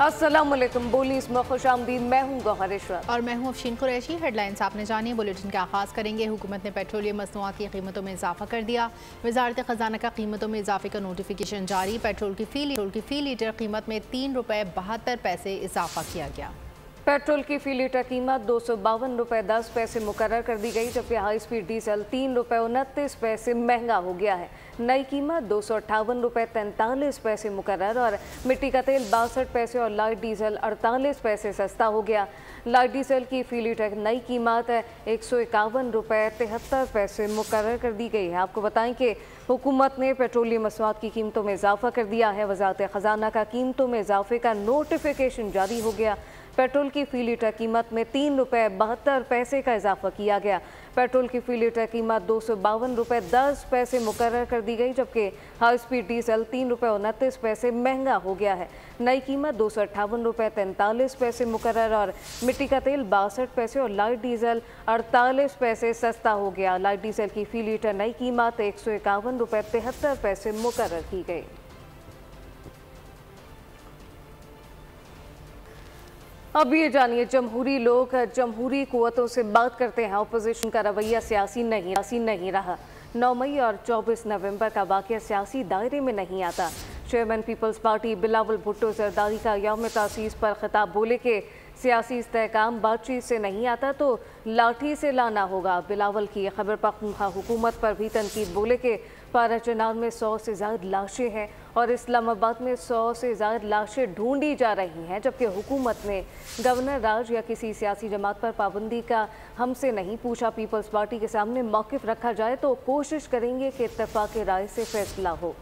अस्सलामुअलैकुम। बोली इसमें खुशामदीद। मैं हूँ गौहर इशरत और मैं हूँ अफशीन कुरैशी। हेडलाइंस आपने जानिए। बुलेटिन का आगाज़ करेंगे। हुकूमत ने पेट्रोलियम मसनूआत की कीमतों में इजाफा कर दिया। वजारत खजाना का कीमतों में इजाफे का नोटिफिकेशन जारी। पेट्रोल की फी लीटर कीमत में ₹3.72 इजाफा किया गया। पेट्रोल की फी लीटर कीमत ₹252.10 मुकर्रर कर दी गई, जबकि हाई स्पीड डीजल ₹3.29 महंगा हो गया है। नई कीमत ₹258.43 मुकर्रर और मिट्टी का तेल 62 पैसे और लाइट डीजल 48 पैसे सस्ता हो गया। लाइट डीजल की फी लीटर नई कीमत ₹151.73 मुकर्रर कर दी गई है। आपको बताएं कि हुकूमत ने पेट्रोलियम मसनूआत की कीमतों में इजाफा कर दिया है। वजारत खजाना का कीमतों में इजाफे का नोटिफिकेशन जारी हो गया। पेट्रोल की फी लीटर कीमत में ₹3.72 का इजाफा किया गया। पेट्रोल की फी लीटर कीमत ₹252.10 मुकर्रर कर दी गई, जबकि हाई स्पीड डीजल ₹3.29 महंगा हो गया है। नई कीमत ₹258.43 मुकर्रर और मिट्टी का तेल 62 पैसे और लाइट डीजल 48 पैसे सस्ता हो गया। लाइट डीजल की फी लीटर नई कीमत ₹151.73 मुकर्रर की गई। अब ये जानिए, जमहूरी लोग जमहूरी कुव्वतों से बात करते हैं। अपोजिशन का रवैया सियासी नहीं रहा। 9 मई और 24 नवंबर का वाक़या सियासी दायरे में नहीं आता। चेयरमैन पीपल्स पार्टी बिलावल भुट्टो जरदारी का यौम तासीस पर खिताब बोले कि सियासी इस्तेहकाम बातचीत से नहीं आता तो लाठी से लाना होगा। बिलावल की खबर पख्तूनख्वा हुकूमत पर भी तनकीद बोले कि पारा चनाब में 100 से ज़्यादा लाशें हैं और इस्लामाबाद में 100 से ज़्यादा लाशें ढूंढी जा रही हैं, जबकि हुकूमत ने गवर्नर राज या किसी सियासी जमात पर पाबंदी का हमसे नहीं पूछा। पीपल्स पार्टी के सामने मौक़िफ़ रखा जाए तो कोशिश करेंगे कि इत्तेफाक राय से फैसला हो।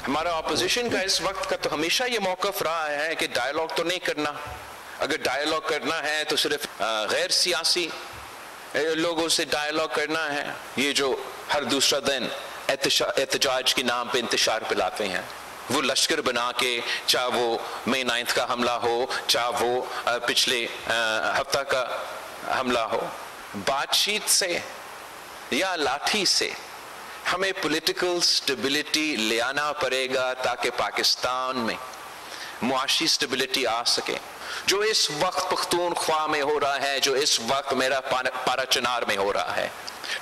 हमारा अपोजिशन का इस वक्त का तो हमेशा ये मौक़िफ़ रहा है कि डायलॉग तो नहीं करना। अगर डायलॉग करना है तो सिर्फ गैर सियासी लोगों से डायलॉग करना है। ये जो हर दूसरा दिन एहतजाज के नाम पे इंतशार पिलाते हैं, वो लश्कर बना के, चाहे वो मई 9 का हमला हो, चाहे वो पिछले हफ्ता का हमला हो, बातचीत से या लाठी से हमें पॉलिटिकल स्टेबिलिटी ले आना पड़ेगा ताकि पाकिस्तान में मुआशी स्टेबिलिटी आ सके। जो इस वक्त पख्तूनख्वा में हो रहा है, जो इस वक्त मेरा पारा चनार में हो रहा है,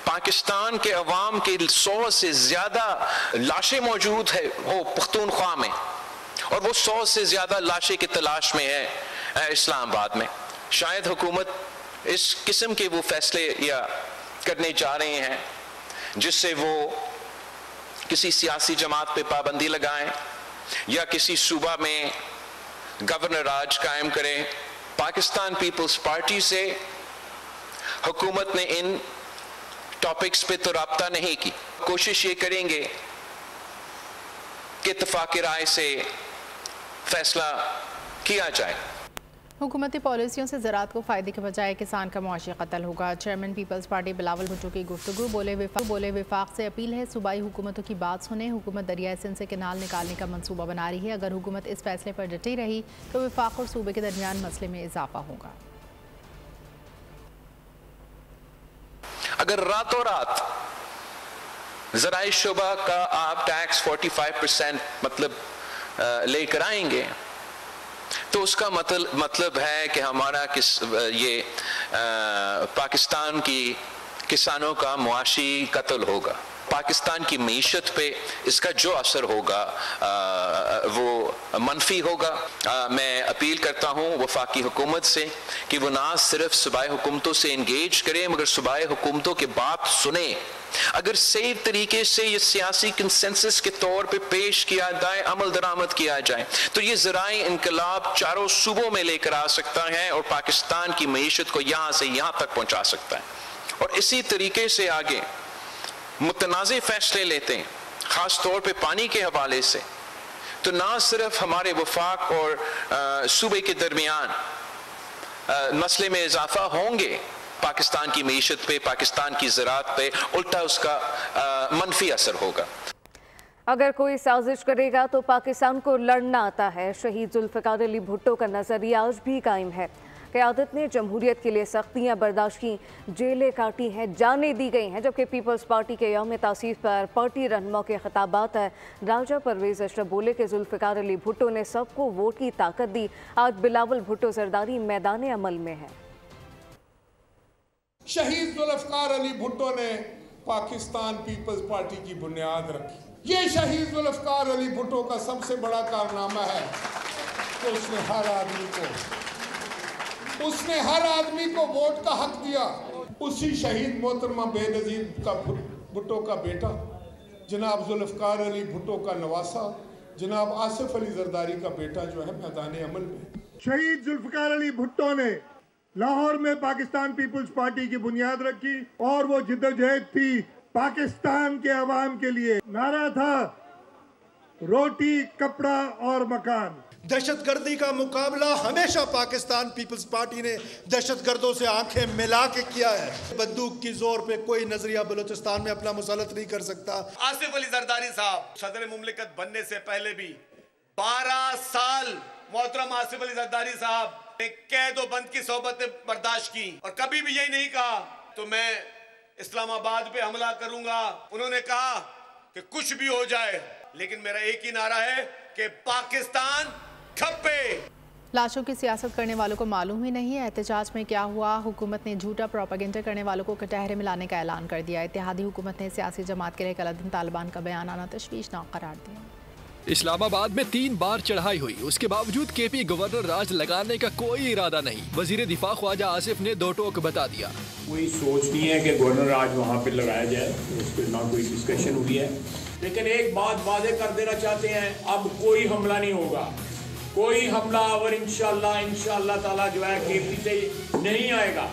पाकिस्तान के अवाम के 100 से ज्यादा लाशें मौजूद है वो पख्तूनख्वा में, और वो 100 से ज्यादा लाशें की तलाश में है इस्लामाबाद में। शायद हुकूमत इस किस्म के वो फैसले या करने जा रहे हैं जिससे वो किसी सियासी जमात पे पाबंदी लगाएं या किसी सूबा में गवर्नर राज कायम करें। पाकिस्तान पीपल्स पार्टी से हुकूमत ने इन टॉपिक्स पे तो राब्ता नहीं की। कोशिश ये करेंगे कि इत्तेफाक राय से फैसला किया जाए। हुकूमती पॉलिसियों से ज़राअत को फ़ायदे के बजाय किसान का मुआशी कत्ल होगा। चेयरमैन पीपल्स पार्टी बिलावल भुट्टो की गुफ्तगू। बोले विफाक से अपील है सूबाई हुकूमतों की बात सुने। हुकूमत दरियाए सिंध से केनाल निकालने का मंसूबा बना रही है। अगर हुकूमत इस फैसले पर डटी रही तो विफाक और सूबे के दरमियान मसले में इजाफा होगा। अगर रातों रात ज़राई शुबा का आप टैक्स 45% मतलब लेकर आएंगे तो उसका मतलब है कि हमारा पाकिस्तान की किसानों का मुआशी कत्ल होगा। पाकिस्तान की मीशत पे इसका जो असर होगा वो मनफी होगा। मैं अपील करता हूँ वफाकी हुकूमत से कि वो ना सिर्फ सूबाई हुकूमतों से इंगेज करें मगर सूबाई हुकूमतों की बात सुने। अगर सही तरीके से ये सियासी कंसेंसस के तौर पे पेश किया जाए, अमल दरामद किया जाए, तो ये ज़राई इनकलाब चारों सूबों में लेकर आ सकता है और पाकिस्तान की मईशत को यहाँ से यहाँ तक पहुँचा सकता है। और इसी तरीके से आगे मुतनाज़े फैसले लेते हैं, ख़ास तौर पे पानी के हवाले से, तो ना सिर्फ हमारे वफाक और सूबे के दरमियान मसले में इजाफा होंगे, पाकिस्तान की मईशत पे, पाकिस्तान की ज़राअत पे उल्टा उसका मनफी असर होगा। अगर कोई साजिश करेगा तो पाकिस्तान को लड़ना आता है। शहीद जुल्फ़िकार अली भुट्टो का नज़रिया आज भी कायम है। क़यादत ने जमहूरियत के लिए सख्तियाँ बर्दाश्त की, जेलें काटी हैं, जानें दी गई हैं। जबकि पीपल्स पार्टी के यौम तासीस पर पार्टी रहनुमाओं के खिताबात राजा परवेज़ अशरफ बोले कि जुल्फ़िकार अली भुट्टो ने सबको वोट की ताकत दी। आज बिलावल भुट्टो जरदारी मैदान अमल में है। शहीद जुल्फ़िकार अली भुट्टो ने पाकिस्तान पीपल्स पार्टी की बुनियाद रखी। ये शहीद जुल्फ़िकार अली भुट्टो का सबसे बड़ा कारनामा है कि उसने हर आदमी को वोट का हक दिया। उसी शहीद मोहतरमा बेनज़ीर का भुट्टो का बेटा जनाब जुल्फ़िकार अली भुट्टो का नवासा जनाब आसिफ अली जरदारी का बेटा जो है मैदान अमल में। शहीद जुल्फ़िकार अली भुट्टो ने लाहौर में पाकिस्तान पीपल्स पार्टी की बुनियाद रखी और वो जिद्दोजहद थी पाकिस्तान के अवाम के लिए। नारा था रोटी, कपड़ा और मकान। दहशतगर्दी का मुकाबला हमेशा पाकिस्तान पीपल्स पार्टी ने दहशतगर्दों से आंखें मिला के किया है। बंदूक की जोर पे कोई नजरिया बलूचिस्तान में अपना मुसल्लत नहीं कर सकता। आसिफ अली जरदारी साहब सदर मुमलिकत बनने से पहले भी 12 साल मोहतरम आसिफ अली जरदारी साहब ने कैद व बंद की सोबत बर्दाश्त की और कभी भी यही नहीं कहा तो मैं इस्लामाबाद पे हमला करूंगा। उन्होंने कहा कि कुछ भी हो जाए, लेकिन मेरा एक ही नारा है कि पाकिस्तान ठप्पे। लाशों की सियासत करने वालों को मालूम ही नहीं है एहतजाज में क्या हुआ। हुकूमत ने झूठा प्रोपेगेंडा करने वालों को कटहरे में लाने का ऐलान कर दिया। इत्तेहादी हुकूमत ने सियासी जमात के लिए कल तालिबान का बयान आना तशवीशनाक करार दिया। इस्लामाबाद में 3 बार चढ़ाई हुई, उसके बावजूद केपी गवर्नर राज लगाने का कोई इरादा नहीं। वजीर दिफा ख्वाजा आसिफ ने दो टोक बता दिया। कोई सोच नहीं है कि गवर्नर राज वहाँ पे लगाया जाए, उस पर ना कोई डिस्कशन हुई है। लेकिन एक बात वादे कर देना चाहते हैं, अब कोई हमला नहीं होगा। कोई हमला और इंशाअल्लाह ताला जो है केपी से नहीं आएगा।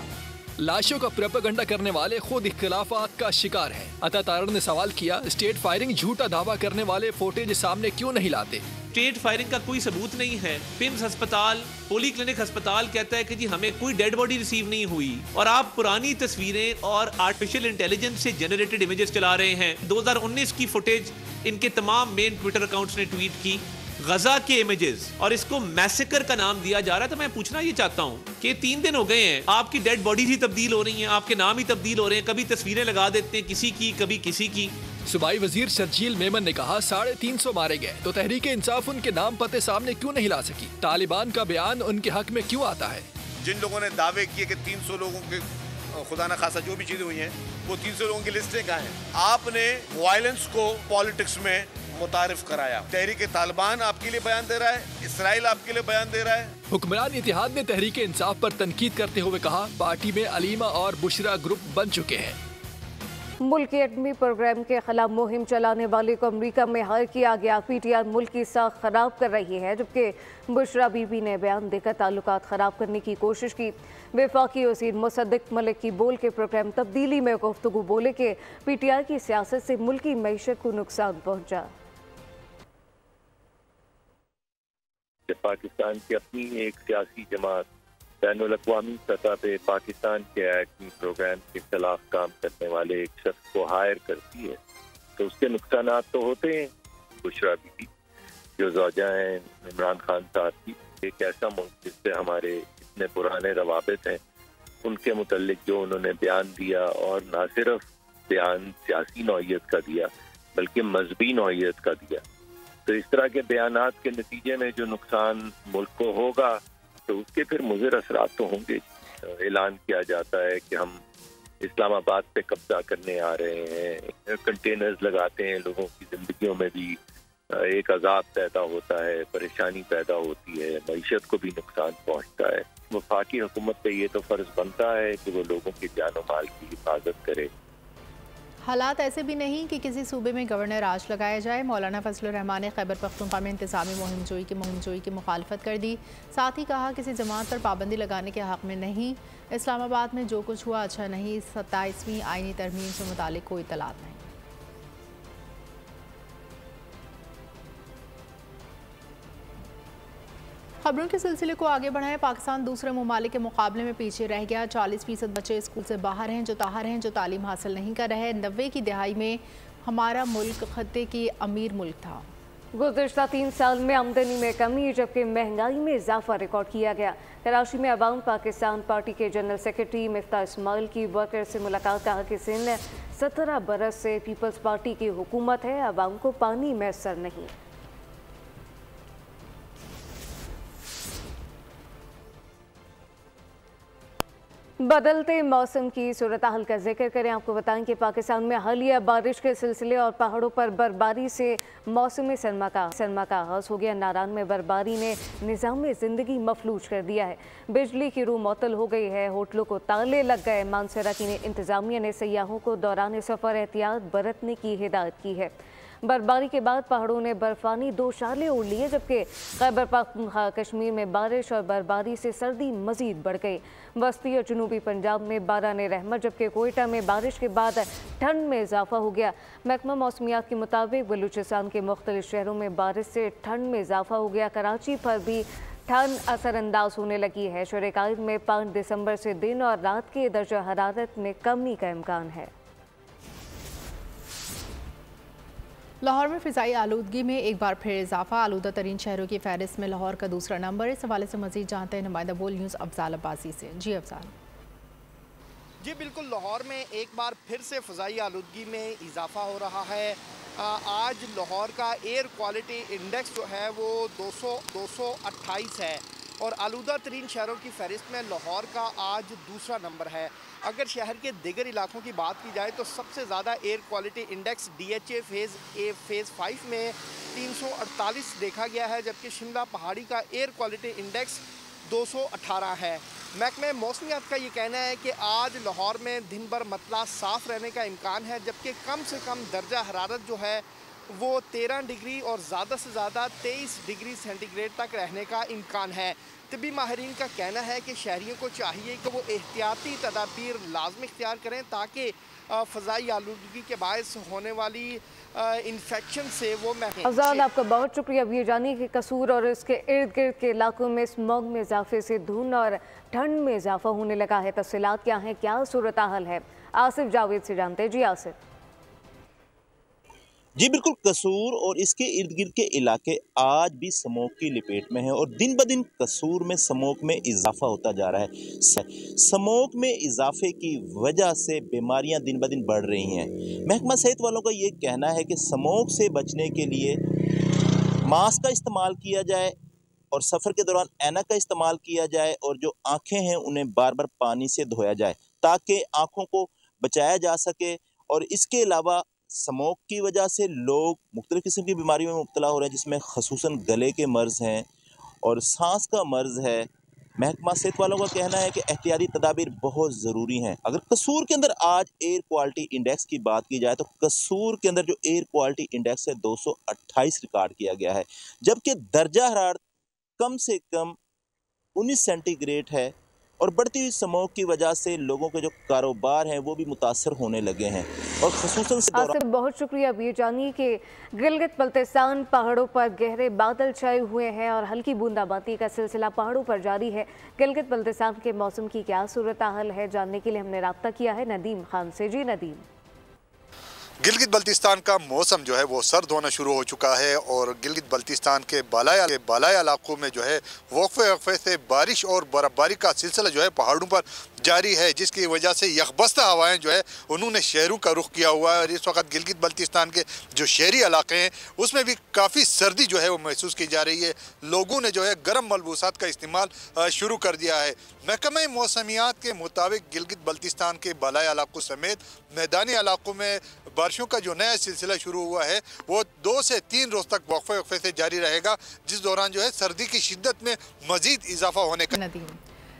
लाशों का प्रोपेगेंडा करने वाले खुद इख्तिलाफात का शिकार हैं। अता तारड़ ने सवाल किया, स्टेट फायरिंग झूठा दावा करने वाले फुटेज सामने क्यों नहीं लाते? स्टेट फायरिंग का कोई सबूत नहीं है। पिम्स अस्पताल, पोली क्लिनिक अस्पताल कहता है कि जी हमें कोई डेड बॉडी रिसीव नहीं हुई, और आप पुरानी तस्वीरें और आर्टिफिशियल इंटेलिजेंस से जनरेटेड इमेजेस चला रहे हैं। 2019 की फुटेज इनके तमाम मेन ट्विटर अकाउंट्स ने ट्वीट की, गजा के इमेजेस, और इसको मैसेकर का नाम दिया जा रहा है। तो मैं पूछना ये चाहता हूँ कि 3 दिन हो गए हैं, आपकी डेड बॉडीज ही तब्दील हो रही हैं, आपके नाम ही तब्दील हो रहे हैं, कभी तस्वीरें लगा देते हैं किसी की, कभी किसी की। सूबाई वजीर शर्जील मेमन ने कहा 350 मारे गए तो तहरीक इंसाफ उनके नाम पते सामने क्यों नहीं ला सकी? तालिबान का बयान उनके हक में क्यों आता है? जिन लोगों ने दावे किए कि 300 लोगों के खुदा न खासा जो भी चीजें हुई हैं वो 300 लोगों की लिस्टें कहाँ हैं? आपने वायलेंस को पॉलिटिक्स में मुतारिफ कराया। तहरीक तालिबान आपके लिए बयान दे रहा है, इसराइल आपके लिए बयान दे रहा है। हुक्मरान इत्तेहाद ने तहरीक इंसाफ पर तनकीद करते हुए कहा, पार्टी में अलीमा और बुशरा ग्रुप बन चुके हैं। मुल्क के एटमी प्रोग्राम के खिलाफ मुहिम चलाने वाले को अमरीका में हायर किया गया। PTR मुल्क की साख खराब कर रही है, जबकि बुशरा बीबी ने बयान देकर ताल्लुकात खराब करने की कोशिश की। वफाकी वज़ीर मुसद्दिक मलिक की बोल के प्रोग्राम तब्दीली में गुफ्तगू बोले कि PTR की सियासत से मुल्क की मईशत को नुकसान पहुँचा। पाकिस्तान की अपनी एक सियासी जमात बैनुल-अक़वामी सतह पे पाकिस्तान के एटमी प्रोग्राम के खिलाफ काम करने वाले एक शख्स को हायर करती है तो उसके नुकसान तो होते हैं। बुशरा बीबी जो ज़ौजा हैं इमरान खान साहब की, एक ऐसा मुल्क जिससे हमारे इतने पुराने रवाबित हैं, उनके मुतल्लिक जो उन्होंने बयान दिया, और न सिर्फ बयान सियासी नौइयत का दिया बल्कि मजहबी नौइयत का दिया, तो इस तरह के बयानात के नतीजे में जो नुकसान मुल्क को होगा तो उसके फिर मुज़िर असरात तो होंगे। ऐलान किया जाता है कि हम इस्लामाबाद पे कब्जा करने आ रहे हैं, कंटेनर्स लगाते हैं, लोगों की जिंदगियों में भी एक अजाब पैदा होता है, परेशानी पैदा होती है, मईशत को भी नुकसान पहुंचता है। वफाकी हुकूमत पे ये तो फर्ज बनता है कि वो लोगों की जान और माल की हिफाजत करे। हालात ऐसे भी नहीं कि किसी सूबे में गवर्नर राज लगाया जाए। मौलाना फजलुर रहमान ने खैबर पख्तूनख्वा में इंतजामी मुहिम जोई की मुखालफत कर दी। साथ ही कहा किसी जमात पर पाबंदी लगाने के हक़ में नहीं। इस्लामाबाद में जो कुछ हुआ अच्छा नहीं। 27वीं आईनी तरमीम से मुतालिक कोई इत्तलात नहीं। खबरों के सिलसिले को आगे बढ़ाएं। पाकिस्तान दूसरे ममालिक के मुकाबले में पीछे रह गया। 40% बच्चे स्कूल से बाहर हैं, जो तालीम हासिल नहीं कर रहे। 90 की दहाई में हमारा मुल्क खत्ते की अमीर मुल्क था। गुज़िश्ता 3 साल में आमदनी में कमी जबकि महंगाई में इजाफा रिकॉर्ड किया गया। कराची में अवाम पाकिस्तान पार्टी के जनरल सेक्रेटरी मिफ्ता इस्माइल की वर्कर से मुलाकात, कहा कि सिंध 17 बरस से पीपल्स पार्टी की हुकूमत है, अवाम को पानी मैसर नहीं। बदलते मौसम की सूरत हाल का जिक्र करें, आपको बताएं कि पाकिस्तान में हालिया बारिश के सिलसिले और पहाड़ों पर बर्फबारी से मौसम सरमा का आगाज़ हो गया। नारान में बर्फबारी ने निज़ाम ज़िंदगी मफलूज कर दिया है। बिजली की रूह मअतल हो गई है, होटलों को ताले लग गए। मानसरा की इंतज़ामिया ने सयाहों को दौरान सफ़र एहतियात बरतने की हिदायत की है। बर्फबारी के बाद पहाड़ों ने बर्फानी 2 शाले ओढ़ लिए, जबकि खैबर पख्तूनख्वा कश्मीर में बारिश और बर्फबारी से सर्दी मजीद बढ़ गई। वस्ती और जनूबी पंजाब में बारान रहमत, जबकि कोयटा में बारिश के बाद ठंड में इजाफा हो गया। महकमा मौसमियात के मुताबिक बलूचिस्तान के मुख्तलिफ शहरों में बारिश से ठंड में इजाफा हो गया। कराची पर भी ठंड असरअंदाज होने लगी है। शोर-ए-कायद में 5 दिसंबर से दिन और रात के दर्जा हरारत में कमी का इम्कान है। लाहौर में फ़िज़ाई आलूदगी में एक बार फिर इजाफा, आलूदा तरीन शहरों की फहरिस्त में लाहौर का दूसरा नंबर। इस हवाले से मज़ीद जानते हैं नुमाइंदा बोल न्यूज़ अफजाल अब्बासी से। जी अफजाल। जी बिल्कुल, लाहौर में एक बार फिर से फ़िज़ाई आलूदगी में इजाफा हो रहा है। आज लाहौर का एयर क्वालिटी इंडेक्स जो है वो 228 है और आलूदा तरीन शहरों की फहरिस्त में लाहौर का आज दूसरा नंबर है। अगर शहर के दीगर इलाकों की बात की जाए तो सबसे ज़्यादा air quality index DHA phase 5 में 348 देखा गया है, जबकि शिमला पहाड़ी का एयर क्वालिटी इंडेक्स 218 है। महकमे मौसमियात का ये कहना है कि आज लाहौर में दिन भर मतला साफ़ रहने का इम्कान है, जबकि कम से कम दर्जा हरारत जो है वो 13 डिग्री और ज़्यादा से ज़्यादा 23 डिग्री सेंटीग्रेड तक रहने का इम्कान है। तिब्बी माहिरीन का कहना है कि शहरियों को चाहिए कि वो एहतियाती तदाबीर लाजमी इख्तियार करें ताकि फ़ज़ाई आलूदगी के बायस होने वाली इन्फेक्शन से वो अफजाल, आपका बहुत शुक्रिया। अब ये जानिए कि कसूर और इसके इर्द गिर्द के इलाकों में स्मॉग में इजाफे से धुंध और ठंड में इजाफा होने लगा है। तफसीलात क्या हैं, क्या सूरत हाल है, आसिफ जावेद से जानते हैं। जी आसिफ। जी बिल्कुल, कसूर और इसके इर्द गिर्द के इलाके आज भी स्मोक की लपेट में हैं और दिन ब दिन कसूर में स्मोक में इजाफा होता जा रहा है। स्मोक में इजाफे की वजह से बीमारियां दिन ब दिन बढ़ रही हैं। महकमा सेहत वालों का ये कहना है कि स्मोक से बचने के लिए मास्क का इस्तेमाल किया जाए और सफ़र के दौरान ऐनक का इस्तेमाल किया जाए और जो आँखें हैं उन्हें बार बार पानी से धोया जाए ताकि आँखों को बचाया जा सके। और इसके अलावा स्मोक की वजह से लोग मुख्तलिफ़ किस्म की बीमारियों में मुब्तला हो रहे हैं, जिसमें ख़ुसूसन गले के मर्ज़ हैं और सांस का मर्ज़ है। महकमा सेहत वालों का कहना है कि एहतियाती तदाबीर बहुत ज़रूरी हैं। अगर कसूर के अंदर आज एयर क्वालिटी इंडेक्स की बात की जाए तो कसूर के अंदर जो एयर क्वालिटी इंडेक्स है 228 रिकॉर्ड किया गया है, जबकि दर्जा हरारत कम से कम 19 सेंटीग्रेड है और बढ़ती हुई स्मोक की वजह से लोगों के जो कारोबार हैं वो भी मुतासर होने लगे हैं। और ख़ुसूसन से बहुत शुक्रिया। अब ये जानिए कि गिलगित बल्तिस्तान पहाड़ों पर गहरे बादल छाए हुए हैं और हल्की बूंदाबांदी का सिलसिला पहाड़ों पर जारी है। गिलगित बल्तिस्तान के मौसम की क्या सूरत हाल है, जानने के लिए हमने रब्ता किया है नदीम खान से। जी नदीम। गिलगित बल्तिस्तान का मौसम जो है वो सर्द होना शुरू हो चुका है और गिलगित बल्तिस्तान के बालाई इलाकों में जो है वक्फे से बारिश और बर्फबारी का सिलसिला जो है पहाड़ों पर जारी है, जिसकी वजह से यकबस्ता हवाएं जो है उन्होंने शहरों का रुख किया हुआ है। और इस वक्त गिलगित बल्तिस्तान के जो शहरी इलाके हैं उसमें भी काफ़ी सर्दी जो है वो महसूस की जा रही है। लोगों ने जो है गर्म मलबूसात का इस्तेमाल शुरू कर दिया है। महकमा मौसमियात के मुताबिक गिलगित बल्तिस्तान के बालाई इलाकों समेत मैदानी इलाकों में बारिशों का जो नया सिलसिला शुरू हुआ है वो 2 से 3 रोज़ तक वक्फे से जारी रहेगा, जिस दौरान जो है सर्दी की शिद्दत में मजीद इजाफा होने का।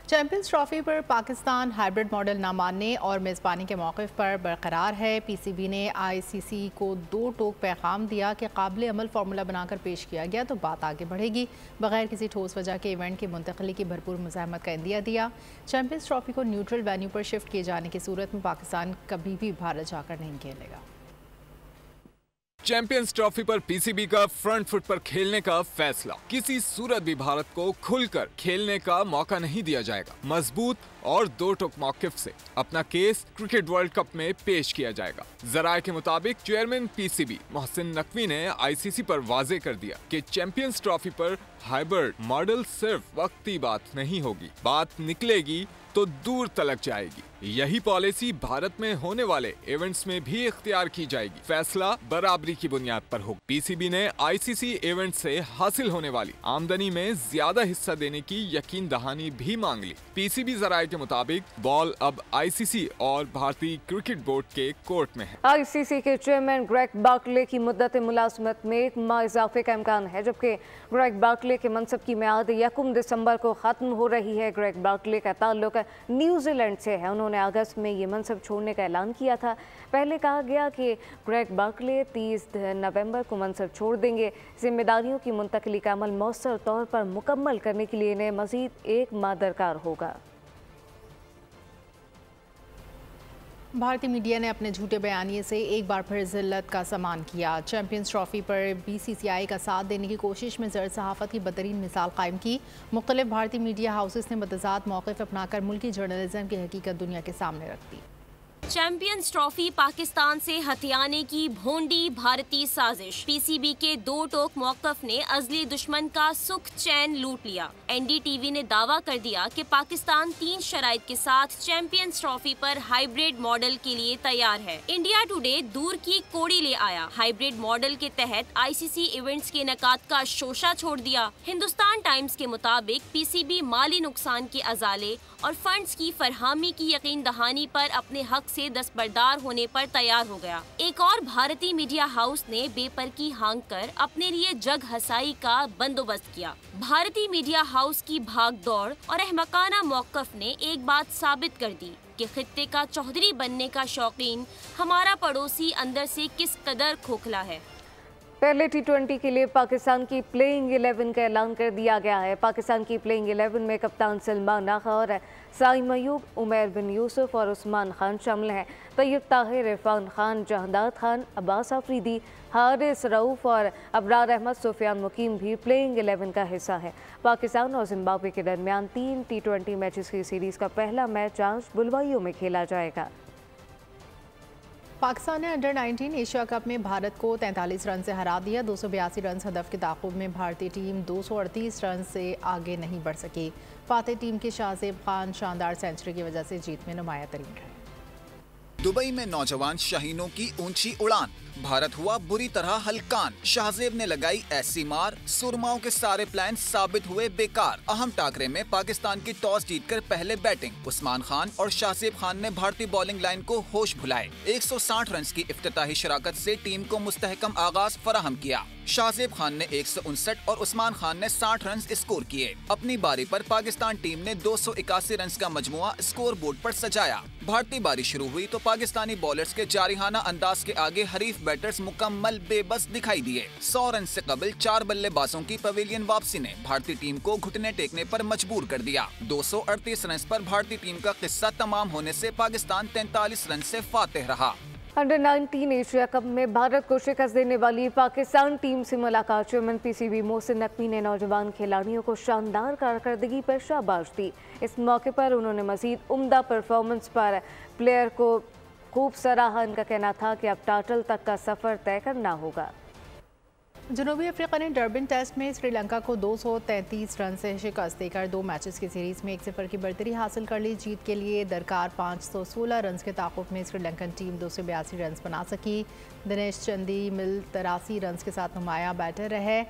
चैंपियंस ट्रॉफी पर पाकिस्तान हाइब्रिड मॉडल न मानने और मेज़बानी के मौक़िफ़ पर बरकरार है। PCB ने ICC को 2 टोक पैगाम दिया कि काबिल अमल फार्मूला बनाकर पेश किया गया तो बात आगे बढ़ेगी। बगैर किसी ठोस वजह के इवेंट की मुंतकली की भरपूर मुज़ाहमत का इंदिया दिया। चैंपियंस ट्रॉफी को न्यूट्रल वेन्यू पर शिफ्ट किए जाने की सूरत में पाकिस्तान कभी भी भारत जाकर नहीं खेलेगा। चैंपियंस ट्रॉफी पर पीसीबी का फ्रंट फुट पर खेलने का फैसला। किसी सूरत भी भारत को खुलकर खेलने का मौका नहीं दिया जाएगा। मजबूत और दो टोक मौकिफ से अपना केस क्रिकेट वर्ल्ड कप में पेश किया जाएगा। जराये के मुताबिक चेयरमैन पीसीबी मोहसिन नकवी ने आईसीसी पर वाजे कर दिया कि चैंपियंस ट्रॉफी पर हाइब्रिड मॉडल सिर्फ वक्ती बात नहीं होगी, बात निकलेगी तो दूर तलक जाएगी। यही पॉलिसी भारत में होने वाले इवेंट्स में भी इख्तियार की जाएगी। फैसला बराबरी की बुनियाद पर होगा। पीसीबी ने आईसीसी इवेंट से हासिल होने वाली आमदनी में ज्यादा हिस्सा देने की यकीन दहानी भी मांग ली। पीसीबी जराये के मुताबिक बॉल अब आईसीसी और भारतीय क्रिकेट बोर्ड के कोर्ट में है। आईसीसी के चेयरमैन ग्रेग बार्कले की मुद्दत मुलाजमत में 1 माह इजाफे का इम्कान है, जबकि ग्रेग बार्कले के मनसब की मियाद 1 दिसंबर को खत्म हो रही है। ग्रेग बार्कले का ताल्लुक न्यूजीलैंड से है। उन्होंने अगस्त में ये मनसब छोड़ने का ऐलान किया था। पहले कहा गया कि ग्रेग बार्कले 30 नवंबर को मनसब छोड़ देंगे। जिम्मेदारियों की मुंतकली का अमल मौसर तौर पर मुकम्मल करने के लिए इन्हें मजीद 1 माह दरकार होगा। भारतीय मीडिया ने अपने झूठे बयानिए से एक बार फिर जिल्लत का सामान किया। चैंपियंस ट्रॉफी पर बीसीसीआई का साथ देने की कोशिश में जर सहाफ़त की बदतरीन मिसाल कायम की। मुख्तलिफ भारतीय मीडिया हाउसेस ने मतज़ाद मौक़िफ़ अपनाकर मुल्की जर्नलिज्म की हकीकत दुनिया के सामने रख दी। चैंपियंस ट्रॉफी पाकिस्तान से हथियाने की भोंडी भारतीय साजिश। पीसीबी के 2 टोक मौक़िफ़ ने अज़ली दुश्मन का सुख चैन लूट लिया। एनडीटीवी ने दावा कर दिया कि पाकिस्तान 3 शराइत के साथ चैंपियंस ट्रॉफी पर हाइब्रिड मॉडल के लिए तैयार है। इंडिया टुडे दूर की कोड़ी ले आया। हाइब्रिड मॉडल के तहत आईसीसी इवेंट्स के इनेकाद का शोशा छोड़ दिया। हिंदुस्तान टाइम्स के मुताबिक पीसीबी माली नुकसान के अजाले और फंड्स की फरहमी की यकीन दहानी पर अपने हक से दस्तबरदार होने पर तैयार हो गया। एक और भारतीय मीडिया हाउस ने बेपरकी हांग कर अपने लिए जग हसाई का बंदोबस्त किया। भारतीय मीडिया हाउस की भाग दौड़ और अहमकाना मौक़िफ़ ने एक बात साबित कर दी कि खित्ते का चौधरी बनने का शौकीन हमारा पड़ोसी अंदर से किस कदर खोखला है। पहले T20 के लिए पाकिस्तान की प्लेइंग 11 का ऐलान कर दिया गया है। पाकिस्तान की प्लेइंग 11 में कप्तान सलमान आगा और साइम अयूब, उमैर बिन यूसुफ और उस्मान खान शामिल हैं। तैयब ताहिर, इरफान खान, जहदाद खान, अब्बास आफरीदी, हारिस रऊफ और अबरार अहमद, सुफियान मुकीम भी प्लेइंग 11 का हिस्सा है। पाकिस्तान और जिम्बाब्वे के दरमियान 3 T20 मैचेस की सीरीज़ का पहला मैच आज बुलवाइयों में खेला जाएगा। पाकिस्तान ने अंडर 19 एशिया कप में भारत को 43 रन से हरा दिया। 282 रन हदफ के ताक़ुब में भारतीय टीम 238 रन से आगे नहीं बढ़ सकी। फातेह टीम के शाहजेब खान शानदार सेंचुरी की वजह से जीत में नुमाया तरीन रहे। दुबई में नौजवान शाहीनों की ऊंची उड़ान, भारत हुआ बुरी तरह हलकान। शाहजेब ने लगाई ऐसी मार, सुरमाओं के सारे प्लान साबित हुए बेकार। अहम टाकरे में पाकिस्तान की टॉस जीतकर पहले बैटिंग। उस्मान खान और शाहजेब खान ने भारतीय बॉलिंग लाइन को होश भुलाए। 160 रन की इफ्तिताही शराकत से टीम को मुस्तहकम आगाज फराहम किया। शाहजेब खान ने 159 और उस्मान खान ने 60 रन स्कोर किए। अपनी बारी पर पाकिस्तान टीम ने 281 रन का मजमुआ स्कोर बोर्ड पर सजाया। भारतीय बारी शुरू हुई तो पाकिस्तानी बॉलर्स के जारिहाना अंदाज के आगे हरीफ बैटर्स मुकम्मल बेबस दिखाई दिए। 100 रन से कबल 4 बल्लेबाजों की पवेलियन वापसी ने भारतीय टीम को घुटने टेकने पर मजबूर कर दिया। 238 रन पर भारतीय टीम का किस्सा तमाम होने से पाकिस्तान 43 रन से फातेह रहा। अंडर 19 एशिया कप में भारत को शिकस्त देने वाली पाकिस्तान टीम से मुलाकात। चेयरमैन पीसीबी मोहसिन नकवी ने नौजवान खिलाड़ियों को शानदार कारकर्दगी पर शाबाश दी। इस मौके पर उन्होंने मजीद उम्दा परफॉर्मेंस पर प्लेयर को खूब सराहा। इनका कहना था कि अब टाइटल तक का सफ़र तय करना होगा। जनूबी अफ्रीका ने डरबन टेस्ट में श्रीलंका को 233 रन से शिकस्त देकर 2 मैचेस की सीरीज़ में 1-0 की बढ़तरी हासिल कर ली। जीत के लिए दरकार 516 रन के ताक़ुब में श्रीलंकन टीम 282 रन बना सकी। दिनेश चंदी मिल 83 रन के साथ नुमाया बैटर रहे।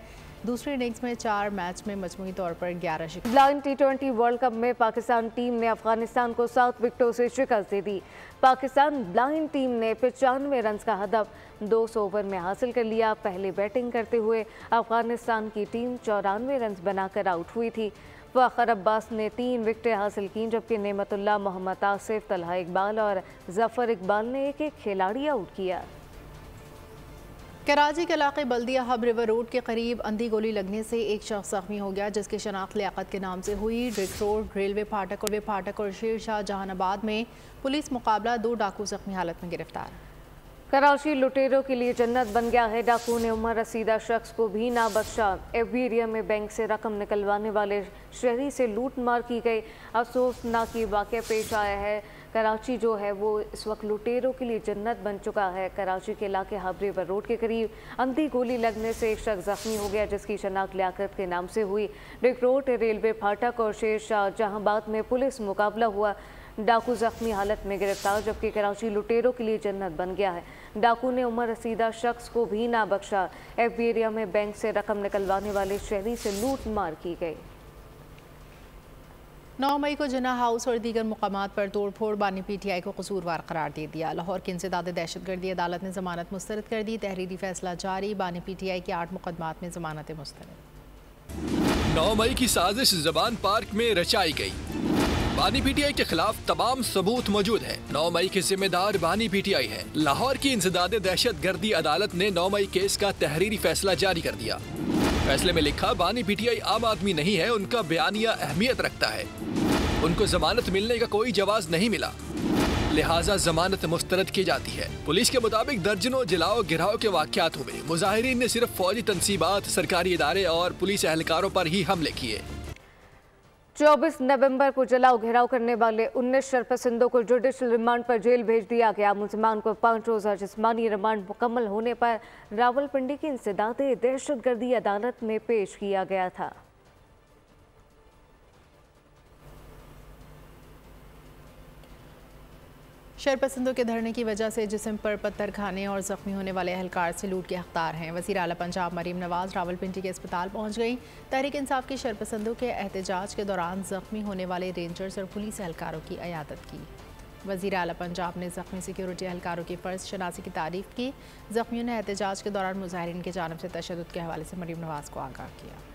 दूसरी इनिंग्स में 4 मैच में मजमूई तौर पर 11 शिकस्त। ब्लाइंड T20 वर्ल्ड कप में पाकिस्तान टीम ने अफगानिस्तान को 7 विकेटों से शिकस्त दे दी। पाकिस्तान ब्लाइंड टीम ने 95 रन का हदफ 200 ओवर में हासिल कर लिया। पहले बैटिंग करते हुए अफगानिस्तान की टीम 94 रन बनाकर आउट हुई थी। फ़खर अब्बास ने 3 विकेटें हासिल की, जबकि नेमतुल्लाह, मोहम्मद आसिफ, तलहा इकबाल और जफ़र इकबाल ने एक खिलाड़ी आउट किया। कराची के इलाके बल्दिया हब रिवर रोड के करीब अंधी गोली लगने से एक शख्स जख्मी हो गया, जिसकी शनाख्त लियाकत के नाम से हुई। ड्रिक रोड, रेलवे फाटक और शेर शाह जहानाबाद में पुलिस मुकाबला 2 डाकू जख्मी हालत में गिरफ्तार। कराची लुटेरों के लिए जन्नत बन गया है। डाकू ने उम्र रसीदा शख्स को भी ना बख्शा। एफबी एरिया में बैंक से रकम निकलवाने वाले शहरी से लूट मार की गई। अफसोसनाक ये वाक़या पेश आया है। कराची जो है वो इस वक्त लुटेरों के लिए जन्नत बन चुका है। कराची के इलाके हाबरेवर रोड के करीब अंधी गोली लगने से एक शख्स जख्मी हो गया, जिसकी शनाख्त लियाकत के नाम से हुई। रिंग रोड, रेलवे फाटक और शेरशाह जहांबाद में पुलिस मुकाबला हुआ। डाकू जख्मी हालत में गिरफ्तार, जबकि कराची लुटेरों के लिए जन्नत बन गया है। डाकू ने उम्र रसीदा शख्स को भी ना बख्शा। एफबी एरिया में बैंक से रकम निकलवाने वाले शहरी से लूट मार की गई। 9 मई को जिन्ना हाउस और दीगर मुकामात पर तोड़फोड़, बानी PTI को कसूरवार करार दे दिया। लाहौर की इंसदाद दहशतगर्दी अदालत ने जमानत मुस्तरद कर दी। तहरीरी फैसला जारी, बानी PTI के 8 मुकदमात में जमानत मुस्तरद। 9 मई की साजिश जबान पार्क में रचाई गई। बानी PTI के खिलाफ तमाम सबूत मौजूद है। 9 मई के जिम्मेदार बानी PTI है। लाहौर की इंसदाद दहशतगर्दी अदालत ने 9 मई केस का तहरीरी फैसला जारी कर दिया। फैसले में लिखा, बानी PTI आम आदमी नहीं है, उनका बयानिया अहमियत रखता है। उनको जमानत मिलने का कोई जवाब नहीं मिला, लिहाजा जमानत मुस्तरद की जाती है। पुलिस के मुताबिक दर्जनों जलाओ गिराव के वाक़यात हुए। मुजाहिरीन ने सिर्फ फौजी तनसीबात, सरकारी इदारे और पुलिस एहलकारों पर ही हमले किए। 24 नवंबर को जलाओ घेराव करने वाले 19 शरपसंदों को जुडिशल रिमांड पर जेल भेज दिया गया। मुलजमान को 5 रोज़ा जिस्मानी रिमांड मुकम्मल होने पर रावलपिंडी की इंसदाद दहशतगर्दी अदालत में पेश किया गया था। शरपसंदों के धरने की वजह से जिस्म पर पत्थर खाने और जख्मी होने वाले एहलकार से लूट के हकदार हैं। वज़ीर आला पंजाब मरीम नवाज रावलपिंडी के अस्पताल पहुंच गई। तहरीक इंसाफ के शरपसंदों के एहतजाज के दौरान जख्मी होने वाले रेंजर्स और पुलिस एहलकारों की अयादत की। वज़ीर आला पंजाब ने जख्मी सिक्योरिटी एहलकारों की फ़र्ज शनासी की तारीफ़ की। जख्मियों ने एहतजाज के दौरान मुजाहिरीन की जानिब से तशद्दुद के हवाले से मरीम नवाज को आगाह किया।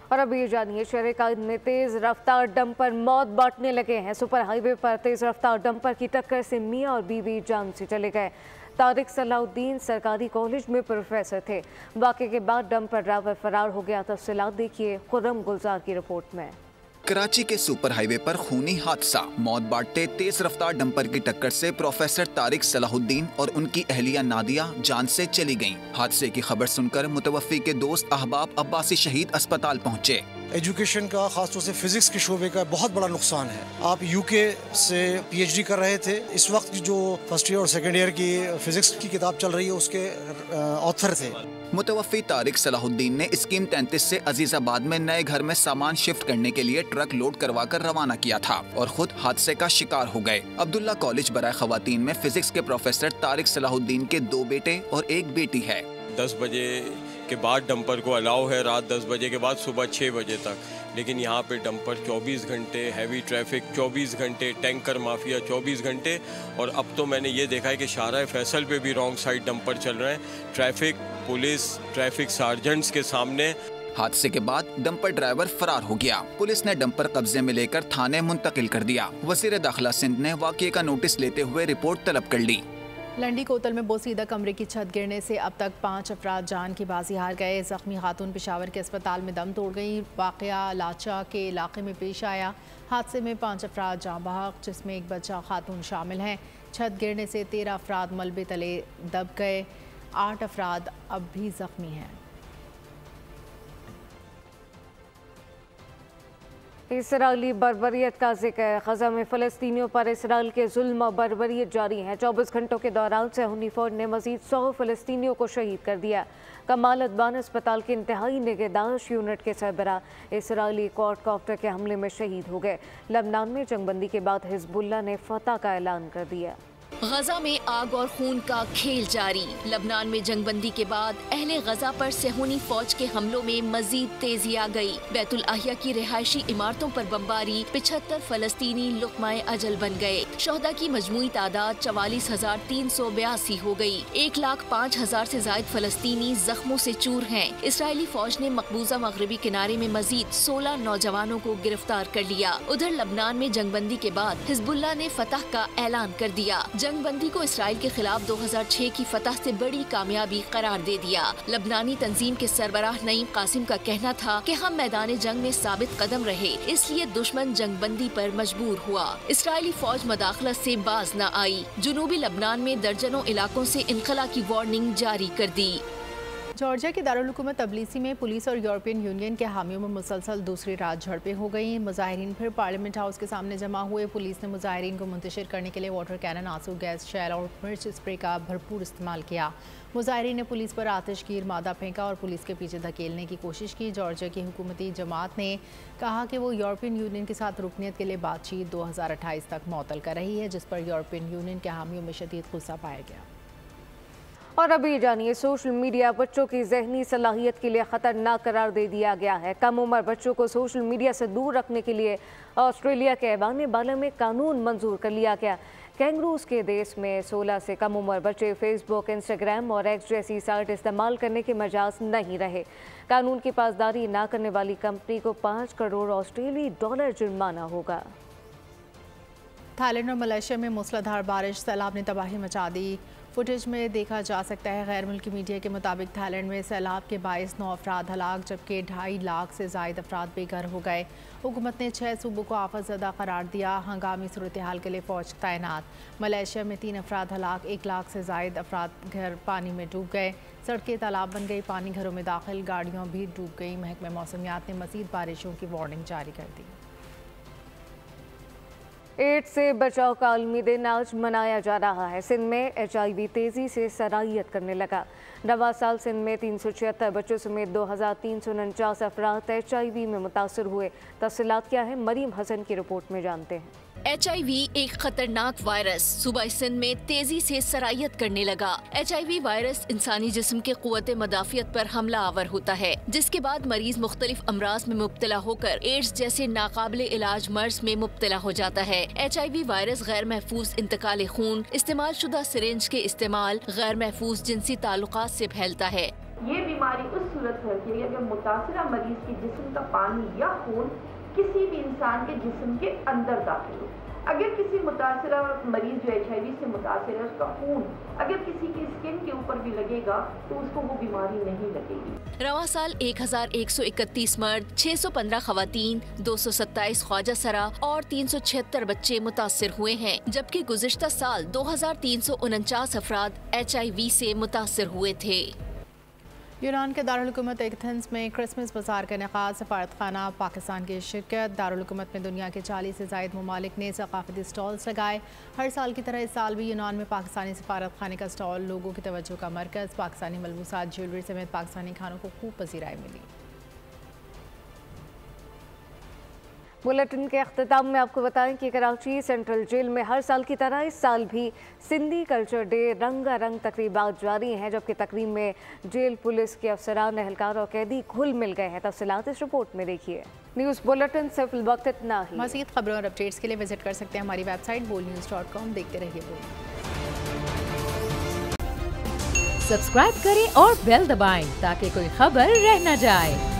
और अब ये जानिए, शहर कायद में तेज रफ्तार डंपर मौत बांटने लगे हैं। सुपर हाईवे पर तेज रफ्तार डंपर की टक्कर से मियां और बीवी जान से चले गए। तारिक सलाहुद्दीन सरकारी कॉलेज में प्रोफेसर थे। वाक़े के बाद डंपर ड्राइवर फरार हो गया। तफसीलात देखिए खुर्रम गुलजार की रिपोर्ट में। कराची के सुपर हाईवे पर खूनी हादसा, मौत बांटते तेज रफ्तार डंपर की टक्कर से प्रोफेसर तारिक सलाहुद्दीन और उनकी अहलिया नादिया जान से चली गईं। हादसे की खबर सुनकर मुतवफ़्फ़ी के दोस्त अहबाब अब्बासी शहीद अस्पताल पहुंचे। एजुकेशन का, खासतौर से फिजिक्स के शोबे का बहुत बड़ा नुकसान है। आप UK से PhD कर रहे थे, इस वक्त जो फर्स्ट ईयर और सेकेंड ईयर की फिजिक्स की किताब चल रही है उसके ऑथर थे। मुतवफ़्फ़ी तारिक सलाहुद्दीन ने स्कीम 33 से अजीज़ाबाद में नए घर में सामान शिफ्ट करने के लिए ट्रक लोड करवाकर रवाना किया था और खुद हादसे का शिकार हो गए। अब्दुल्ला कॉलेज बराए खवातीन में फिजिक्स के प्रोफेसर तारिक सलाहुद्दीन के 2 बेटे और 1 बेटी है। 10 बजे के बाद डंपर को अलाउ है, रात 10 बजे के बाद सुबह 6 बजे तक, लेकिन यहाँ पे डंपर 24 घंटे, हैवी ट्रैफिक 24 घंटे, टैंकर माफिया 24 घंटे। और अब तो मैंने ये देखा है कि शाहराह फैसल पे भी रॉन्ग साइड डंपर चल रहे हैं। ट्रैफिक पुलिस, ट्रैफिक सार्जेंट्स के सामने। हादसे के बाद डंपर ड्राइवर फरार हो गया। पुलिस ने डंपर कब्जे में लेकर थाने मुंतकिल कर दिया। वज़ीर दाखिला सिंध ने वाक़ये का नोटिस लेते हुए रिपोर्ट तलब कर ली। लंडी कोतल में बोसीदा कमरे की छत गिरने से अब तक 5 अफराद जान की बाजी हार गए। जख्मी खातून पेशावर के अस्पताल में दम तोड़ गई। वाक़या लाचा के इलाके में पेश आया। हादसे में 5 अफराद जाँ बहक, जिसमें एक बच्चा खातून शामिल हैं। छत गिरने से 13 अफराद मलबे तले दब गए। 8 अफराद अब भी जख्मी हैं। इसराइली बर्बरियत का जिक्र। ग़ज़ा में फ़लस्तीनियों पर इसराइल के जुल्म और बर्बरियत जारी है। 24 घंटों के दौरान सहूनी फ़ौज ने मज़ीद 100 फ़लस्तीनियों को शहीद कर दिया। कमाल अदवान अस्पताल के इंतहाई निगहदाश्त यूनिट के सरबरा इसराइली क्वाडकॉप्टर के हमले में शहीद हो गए। लबनान में जंगबंदी के बाद हिज़्बुल्लाह ने फतह का ऐलान कर दिया। गजा में आग और खून का खेल जारी। लबनान में जंगबंदी के बाद अहले गजा पर सेहूनी फौज के हमलों में मजीद तेजी आ गई। बैतुल अहिया की रिहायशी इमारतों पर बमबारी, 75 फलस्तीनी लुक़्माए अजल बन गए। शोहदा की मजमूई तादाद 44,382 हो गई। 1,05,000 से जायद फलस्तीनी जख्मों से चूर हैं। इसराइली फौज ने मकबूजा मगरबी किनारे में मजीद 16 नौजवानों को गिरफ्तार कर लिया। उधर लबनान में जंगबंदी के बाद हिज़्बुल्लाह ने फतह का ऐलान कर दिया। जंगबंदी को इसराइल के खिलाफ 2006 की फतह से बड़ी कामयाबी करार दे दिया। लबनानी तंजीम के सरबराह नईम कासिम का कहना था कि हम मैदान जंग में साबित कदम रहे, इसलिए दुश्मन जंगबंदी पर मजबूर हुआ। इसराइली फौज मदाखलत से बाज न आई। जुनूबी लबनान में दर्जनों इलाकों से इनखला की वार्निंग जारी कर दी। जॉर्जिया की दारुल हुकूमत तबलीसी में पुलिस और यूरोपियन यूनियन के हामियों में मुसलसल दूसरी रात झड़पें हो गई। मुजाहिरीन फिर पार्लियामेंट हाउस के सामने जमा हुए। पुलिस ने मुजाहिरीन को मुंतशिर करने के लिए वाटर कैनन, आंसू गैस, शैल और मिर्च स्प्रे का भरपूर इस्तेमाल किया। मुजाहिरीन ने पुलिस पर आतिशगीर मादा फेंका और पुलिस के पीछे धकेलने की कोशिश की। जॉर्जिया की हुकूमती जमात ने कहा कि वो यूरोपियन यूनियन के साथ रुकनीत के लिए बातचीत 2028 तक मअतल कर रही है, जिस पर यूरोपियन यूनियन के हामियों में शदीद गुस्सा पाया गया। और अभी जानिए, सोशल मीडिया बच्चों की जहनी सलाहियत के लिए खतरनाक करार दे दिया गया है। कम उम्र बच्चों को सोशल मीडिया से दूर रखने के लिए ऑस्ट्रेलिया के ऐवान बाला में कानून मंजूर कर लिया गया। कैंगरूज के देश में 16 से कम उम्र बच्चे फेसबुक, इंस्टाग्राम और एक्स जैसी साइट इस्तेमाल करने के मजाज नहीं रहे। कानून की पासदारी ना करने वाली कंपनी को 5 करोड़ ऑस्ट्रेलियाई डॉलर जुर्माना होगा। थाईलैंड और मलेशिया में मूसलाधार बारिश, सैलाब ने तबाही मचा दी। फुटेज में देखा जा सकता है। गैर मुल्की मीडिया के मुताबिक थाईलैंड में सैलाब के बायस 9 अफराद हलाक, जबकि 2.5 लाख से ज़ायद अफराद बेघर हो गए। हुकूमत ने 6 सूबों को आफतज़दा करार दिया। हंगामी सूरत हाल के लिए फ़ौज तैनात। मलेशिया में 3 अफराद हलाक, 1 लाख से ज़ायद अफराद घर पानी में डूब गए। सड़कें तालाब बन गई, पानी घरों में दाखिल, गाड़ियाँ भी डूब गई। महकमा मौसमियात ने मज़ीद बारिशों की वार्निंग जारी कर दी। एड्स से बचाव का आलमी दिन आज मनाया जा रहा है। सिंध में HIV तेज़ी से सरायत करने लगा। नवा साल सिंध में 376 बच्चों समेत 2349 अफराद HIV में मुतासर हुए। तफसीलात क्या है, मरीम हसन की रिपोर्ट में जानते हैं। HIV एक खतरनाक वायरस सूबाई सिंध में तेजी से सरायत करने लगा। HIV वायरस इंसानी जिस्म के कुव्वत मदाफियत पर हमला आवर होता है, जिसके बाद मरीज मुख्तलिफ अमराज में मुब्तला होकर एड्स जैसे नाकाबिले इलाज मर्ज में मुब्तला हो जाता है। HIV वायरस गैर महफूज इंतकाल खून, इस्तेमाल शुदा सिरिंज के इस्तेमाल, गैर महफूज जिनसी ताल्लुकात से फैलता है। ये बीमारी उस सूरत फैलती है जब मुतासिरा मरीज के जिस्म का पानी या खून किसी भी इंसान के जिस्म के अंदर दाखिल हो। अगर किसी मुतासिरा मरीज जो HIV से मुतासिर है, उसका खून अगर किसी की स्किन के ऊपर भी लगेगा तो उसको वो बीमारी नहीं लगेगी। रवा साल 1131 मर्द, 615 खवातीन, 227 ख्वाजा सरा और 376 बच्चे मुतासिर हुए हैं, जबकि गुज़िश्ता साल 2349 अफराद HIV से मुतासिर हुए थे। यूनान के दारुल हुकूमत एथेंस में क्रिसमस बाजार का इनेकाद, सफारत खाना पाकिस्तान की शिरकत। दारुल हुकूमत में दुनिया के 40 से ज़ायद ममालिक ने सकाफती स्टॉल्स लगाए। हर साल की तरह इस साल भी यूनान में पाकिस्तानी सफारत खाने का स्टॉल लोगों की तवज्जो का मरकज़। पाकिस्तानी मलबूसात, ज्वेलरी समेत पाकिस्तानी खानों को खूब पसीराई मिली। बुलेटिन के अख्ताम में आपको बताएं कि कराची सेंट्रल जेल में हर साल की तरह इस साल भी सिंधी कल्चर डे रंगारंग तकरीबात जारी हैं, जबकि तकरीब में जेल पुलिस के अफसरान, एहलकार और कैदी घुल मिल गए हैं। तफसीलात इस रिपोर्ट में देखिए। न्यूज़ बुलेटिन से फिल वक्त इतना ही। मज़ीद खबरों और अपडेट्स के लिए विजिट कर सकते हैं हमारी वेबसाइट bolnews.com। देखते रहिए बोल। सब्सक्राइब करें और बेल दबाएं ताकि कोई खबर रह न जाए।